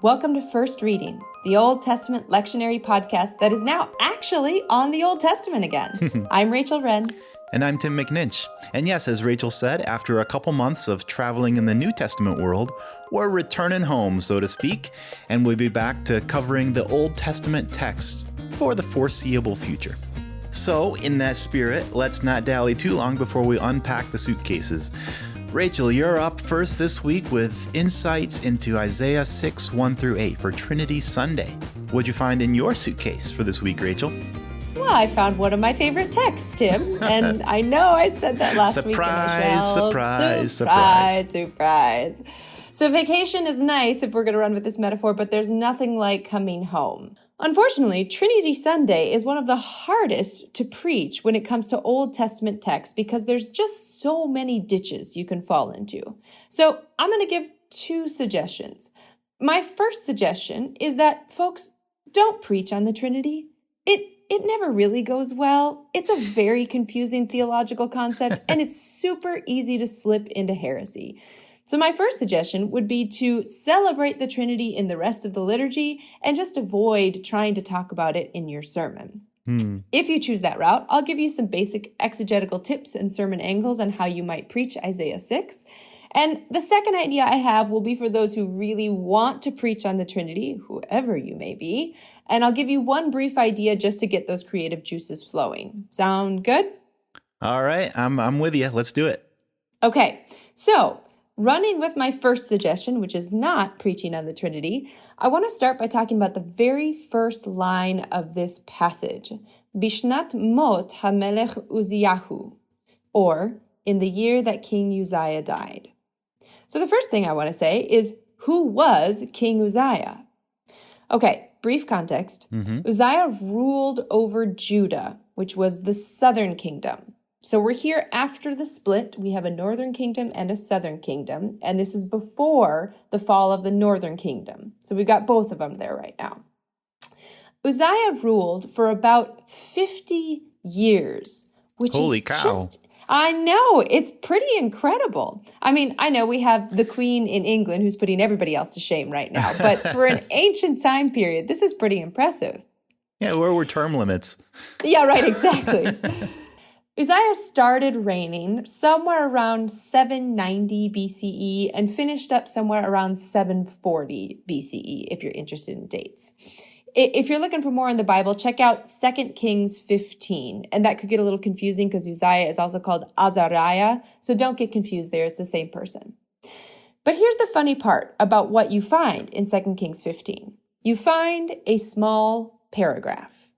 Welcome to First Reading, the Old Testament lectionary podcast that is now actually on the Old Testament again. I'm Rachel Wren. And I'm Tim McNinch. And yes, as Rachel said, after a couple months of traveling in the New Testament world, we're returning home, so to speak, and we'll be back to covering the Old Testament texts for the foreseeable future. So, in that spirit, let's not dally too long before we unpack the suitcases. Rachel, you're up first this week with insights into Isaiah 6, 1 through 8 for Trinity Sunday. What'd you find in your suitcase for this week, Rachel? Well, I found one of my favorite texts, Tim, and I know I said that last week. Surprise. So vacation is nice if we're going to run with this metaphor, but there's nothing like coming home. Unfortunately, Trinity Sunday is one of the hardest to preach when it comes to Old Testament texts because there's just so many ditches you can fall into. So I'm going to give two suggestions. My first suggestion is that folks don't preach on the Trinity. It never really goes well. It's a very confusing theological concept, and it's super easy to slip into heresy. So my first suggestion would be to celebrate the Trinity in the rest of the liturgy and just avoid trying to talk about it in your sermon. If you choose that route, I'll give you some basic exegetical tips and sermon angles on how you might preach Isaiah 6. And the second idea I have will be for those who really want to preach on the Trinity, whoever you may be. And I'll give you one brief idea just to get those creative juices flowing. Sound good? All right, I'm with you. Let's do it. Okay, so running with my first suggestion, which is not preaching on the Trinity, I want to start by talking about the very first line of this passage. Bishnat mot hamelech Uzziyahu, or in the year that King Uzziah died. So the first thing I want to say is, who was King Uzziah? Okay, brief context. Uzziah ruled over Judah, which was the southern kingdom. So we're here after the split. We have a northern kingdom and a southern kingdom, and this is before the fall of the northern kingdom. So we've got both of them there right now. Uzziah ruled for about 50 years, which Holy is cow. just... I know, it's pretty incredible. I mean, I know we have the Queen in England who's putting everybody else to shame right now, but for an ancient time period, this is pretty impressive. Yeah, where were term limits? Yeah, right, exactly. Uzziah started reigning somewhere around 790 BCE and finished up somewhere around 740 BCE, if you're interested in dates. If you're looking for more in the Bible, check out 2 Kings 15. And that could get a little confusing because Uzziah is also called Azariah. So don't get confused there. It's the same person. But here's the funny part about what you find in 2 Kings 15. You find a small paragraph.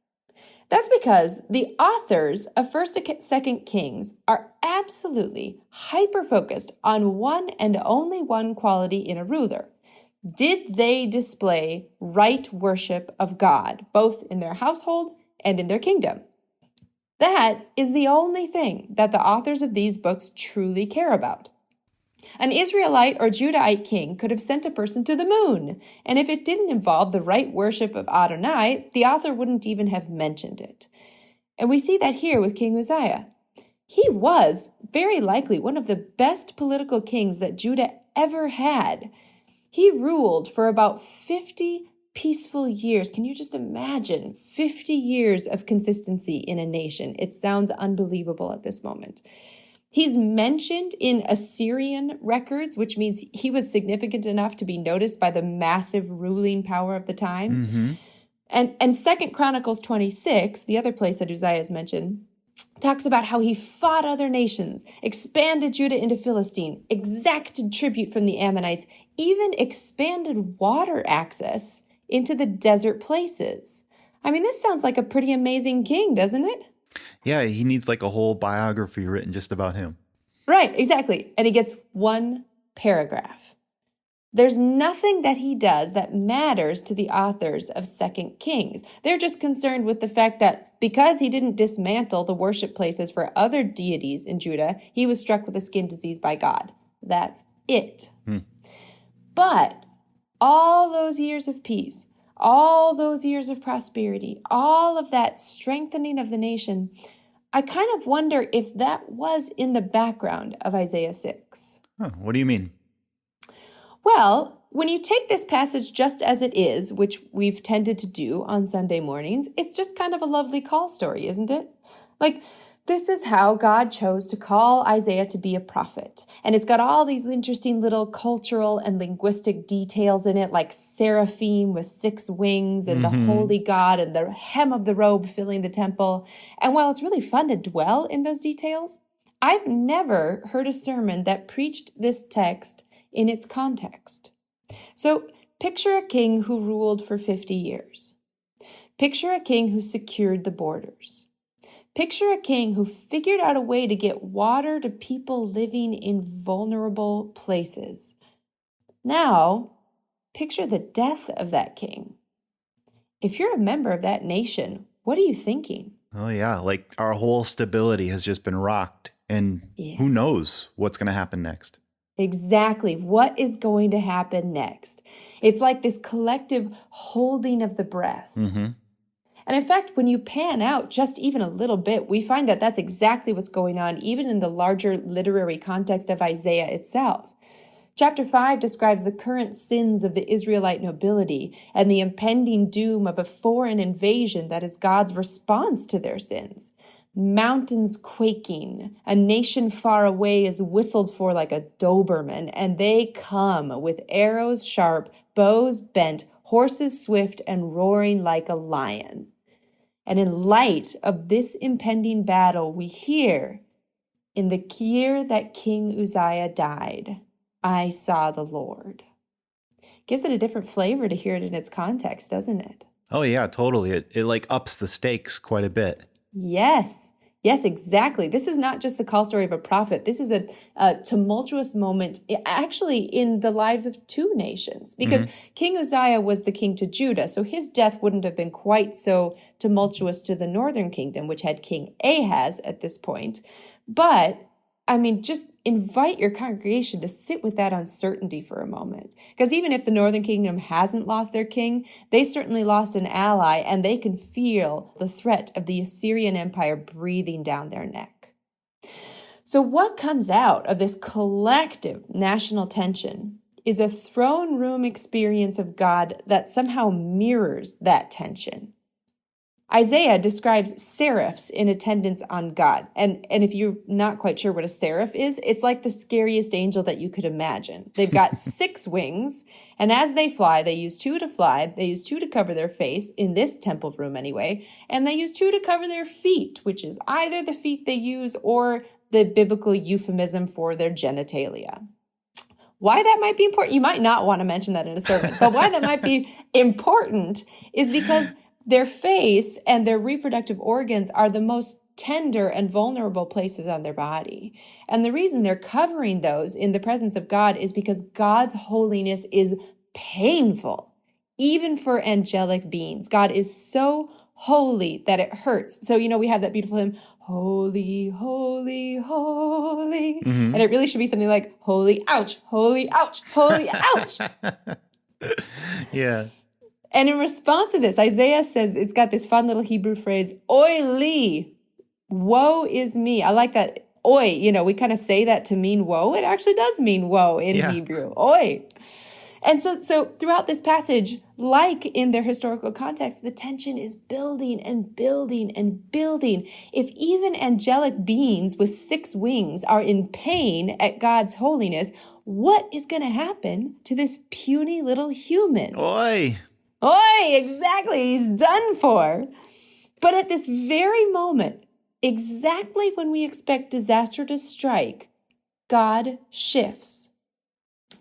That's because the authors of 1st and 2nd Kings are absolutely hyper-focused on one and only one quality in a ruler. Did they display right worship of God, both in their household and in their kingdom? That is the only thing that the authors of these books truly care about. An Israelite or Judahite king could have sent a person to the moon, and if it didn't involve the right worship of Adonai, the author wouldn't even have mentioned it. And we see that here with King Uzziah. He was very likely one of the best political kings that Judah ever had. He ruled for about 50 peaceful years. Can you just imagine 50 years of consistency in a nation? It sounds unbelievable at this moment. He's mentioned in Assyrian records, which means he was significant enough to be noticed by the massive ruling power of the time. And 2 Chronicles 26, the other place that Uzziah is mentioned, talks about how he fought other nations, expanded Judah into Philistine, exacted tribute from the Ammonites, even expanded water access into the desert places. I mean, this sounds like a pretty amazing king, doesn't it? Yeah, he needs like a whole biography written just about him. Right, exactly. And he gets one paragraph. There's nothing that he does that matters to the authors of 2 Kings. They're just concerned with the fact that because he didn't dismantle the worship places for other deities in Judah, he was struck with a skin disease by God. That's it. But all those years of peace, all those years of prosperity, all of that strengthening of the nation, I kind of wonder if that was in the background of Isaiah 6. Huh, what do you mean? Well, when you take this passage just as it is, which we've tended to do on Sunday mornings, it's just kind of a lovely call story, isn't it? Like, this is how God chose to call Isaiah to be a prophet. And it's got all these interesting little cultural and linguistic details in it, like seraphim with 6 wings and the holy God and the hem of the robe filling the temple. And while it's really fun to dwell in those details, I've never heard a sermon that preached this text in its context. So picture a king who ruled for 50 years. Picture a king who secured the borders. Picture a king who figured out a way to get water to people living in vulnerable places. Now, picture the death of that king. If you're a member of that nation, what are you thinking? Oh, yeah. Like our whole stability has just been rocked. And who knows what's going to happen next? Exactly. What is going to happen next? It's like this collective holding of the breath. And in fact, when you pan out just even a little bit, we find that that's exactly what's going on, even in the larger literary context of Isaiah itself. Chapter 5 describes the current sins of the Israelite nobility and the impending doom of a foreign invasion that is God's response to their sins. Mountains quaking, a nation far away is whistled for like a Doberman, and they come with arrows sharp, bows bent, horses swift, and roaring like a lion. And in light of this impending battle, we hear, in the year that King Uzziah died, I saw the Lord. Gives it a different flavor to hear it in its context, doesn't it? Oh, yeah, totally. It like ups the stakes quite a bit. Yes, exactly. This is not just the call story of a prophet. This is a tumultuous moment, actually, in the lives of 2 nations, because King Uzziah was the king to Judah, so his death wouldn't have been quite so tumultuous to the northern kingdom, which had King Ahaz at this point. But, I mean, just invite your congregation to sit with that uncertainty for a moment. Because even if the northern kingdom hasn't lost their king, they certainly lost an ally, and they can feel the threat of the Assyrian Empire breathing down their neck. So what comes out of this collective national tension is a throne room experience of God that somehow mirrors that tension. Isaiah describes seraphs in attendance on God. And if you're not quite sure what a seraph is, it's like the scariest angel that you could imagine. They've got 6 wings, and as they fly, they use 2 to fly, they use 2 to cover their face, in this temple room anyway, and they use 2 to cover their feet, which is either the feet they use or the biblical euphemism for their genitalia. Why that might be important, you might not want to mention that in a sermon, but why that might be important is because their face and their reproductive organs are the most tender and vulnerable places on their body. And the reason they're covering those in the presence of God is because God's holiness is painful, even for angelic beings. God is so holy that it hurts. So, we have that beautiful hymn, holy, holy, holy. And it really should be something like, holy, ouch, holy, ouch, holy, ouch. Yeah. And in response to this, Isaiah says, it's got this fun little Hebrew phrase, oi li, woe is me. I like that. Oi, we kind of say that to mean woe. It actually does mean woe in Hebrew. Oi. And so throughout this passage, like in their historical context, the tension is building and building and building. If even angelic beings with 6 wings are in pain at God's holiness, what is going to happen to this puny little human? Oi! Oi, exactly. He's done for. But at this very moment, exactly when we expect disaster to strike, God shifts.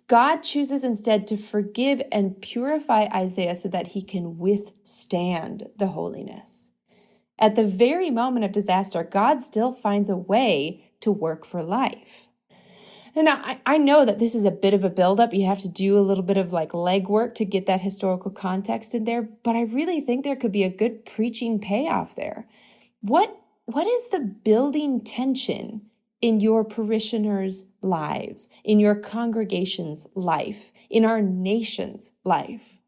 God chooses instead to forgive and purify Isaiah so that he can withstand the holiness. At the very moment of disaster, God still finds a way to work for life. And I know that this is a bit of a buildup. You have to do a little bit of legwork to get that historical context in there, but I really think there could be a good preaching payoff there. What is the building tension in your parishioners' lives, in your congregation's life, in our nation's life?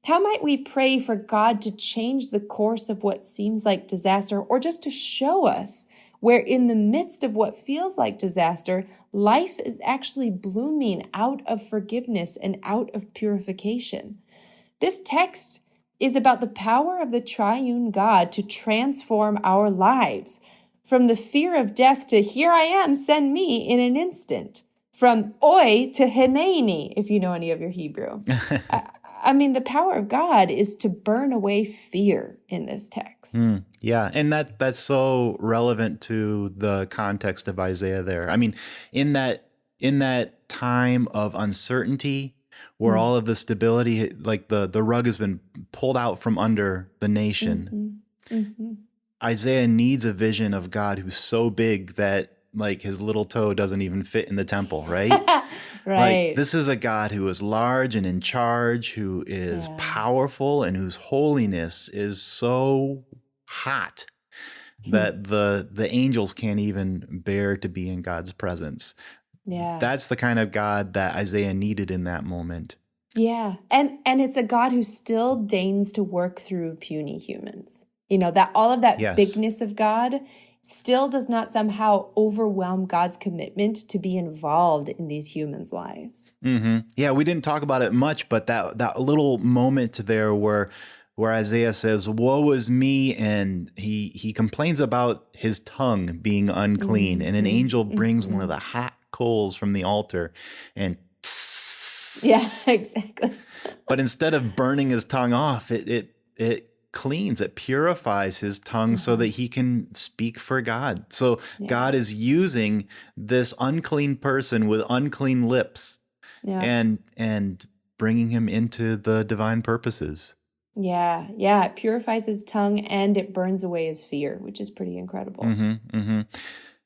How might we pray for God to change the course of what seems like disaster, or just to show us where in the midst of what feels like disaster, life is actually blooming out of forgiveness and out of purification. This text is about the power of the triune God to transform our lives from the fear of death to here I am, send me in an instant. From oi to hineni, if you know any of your Hebrew. I mean, the power of God is to burn away fear in this text. Yeah, and that's so relevant to the context of Isaiah there. I mean, in that time of uncertainty, where all of the stability, like the rug has been pulled out from under the nation, Isaiah needs a vision of God who's so big that like his little toe doesn't even fit in the temple, right? Right. Like, this is a God who is large and in charge, who is powerful, and whose holiness is so hot that the angels can't even bear to be in God's presence. Yeah. That's the kind of God that Isaiah needed in that moment. Yeah. And it's a God who still deigns to work through puny humans. You know, that all of that bigness of God still does not somehow overwhelm God's commitment to be involved in these humans' lives. Yeah, we didn't talk about it much, but that little moment there where Isaiah says, "Woe is me," and he complains about his tongue being unclean, and an angel brings one of the hot coals from the altar, and yeah, exactly. But instead of burning his tongue off, it cleans, it purifies his tongue so that he can speak for God. So God is using this unclean person with unclean lips and bringing him into the divine purposes. Yeah. It purifies his tongue and it burns away his fear, which is pretty incredible.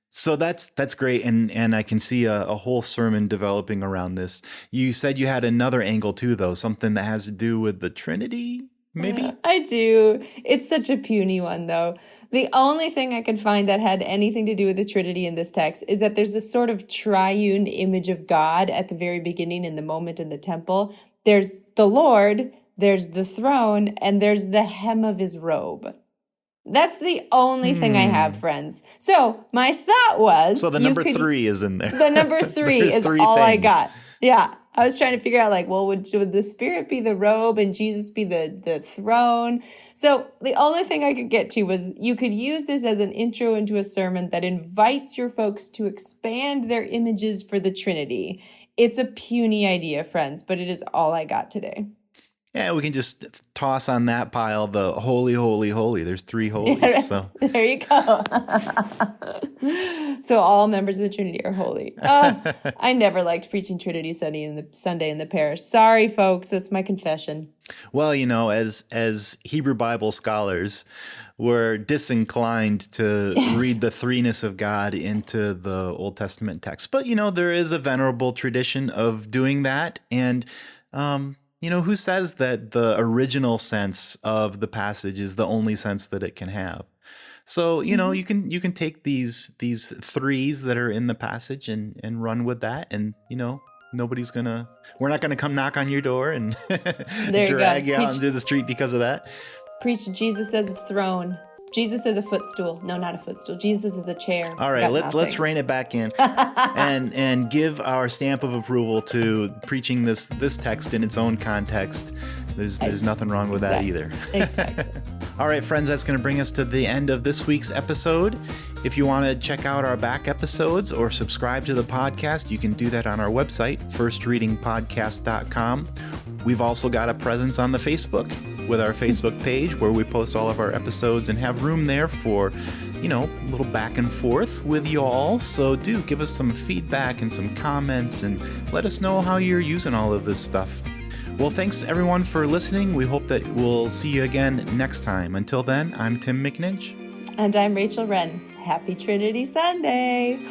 So that's great, and I can see a whole sermon developing around this. You said you had another angle too, though, something that has to do with the Trinity, maybe? I do. It's such a puny one, though. The only thing I could find that had anything to do with the Trinity in this text is that there's this sort of triune image of God at the very beginning in the moment in the temple. There's the Lord, there's the throne, and there's the hem of his robe. That's the only thing I have, friends. So my thought was... So the number 3 is in there. The number 3 is all things I got. Yeah. I was trying to figure out, like, well, would the Spirit be the robe and Jesus be the throne? So the only thing I could get to was you could use this as an intro into a sermon that invites your folks to expand their images for the Trinity. It's a puny idea, friends, but it is all I got today. Yeah, we can just toss on that pile the holy, holy, holy. There's 3 holies. Yeah, so there you go. So all members of the Trinity are holy. I never liked preaching Trinity Sunday in the parish. Sorry, folks. That's my confession. Well, you know, as Hebrew Bible scholars, we're disinclined to read the threeness of God into the Old Testament text. But, you know, there is a venerable tradition of doing that. And, you know, who says that the original sense of the passage is the only sense that it can have? So, you know, you can take these 3s that are in the passage and run with that. And, you know, we're not gonna come knock on your door and drag you out into the street because of that. Preach Jesus as a throne. Jesus is a footstool. No, not a footstool. Jesus is a chair. All right, let's rein it back in and give our stamp of approval to preaching this text in its own context. There's nothing wrong with that either. Exactly. All right, friends, that's going to bring us to the end of this week's episode. If you want to check out our back episodes or subscribe to the podcast, you can do that on our website, firstreadingpodcast.com. We've also got a presence on the Facebook with our Facebook page where we post all of our episodes and have room there for, you know, a little back and forth with you all. So do give us some feedback and some comments and let us know how you're using all of this stuff. Well, thanks everyone for listening. We hope that we'll see you again next time. Until then, I'm Tim McNinch. And I'm Rachel Wren. Happy Trinity Sunday.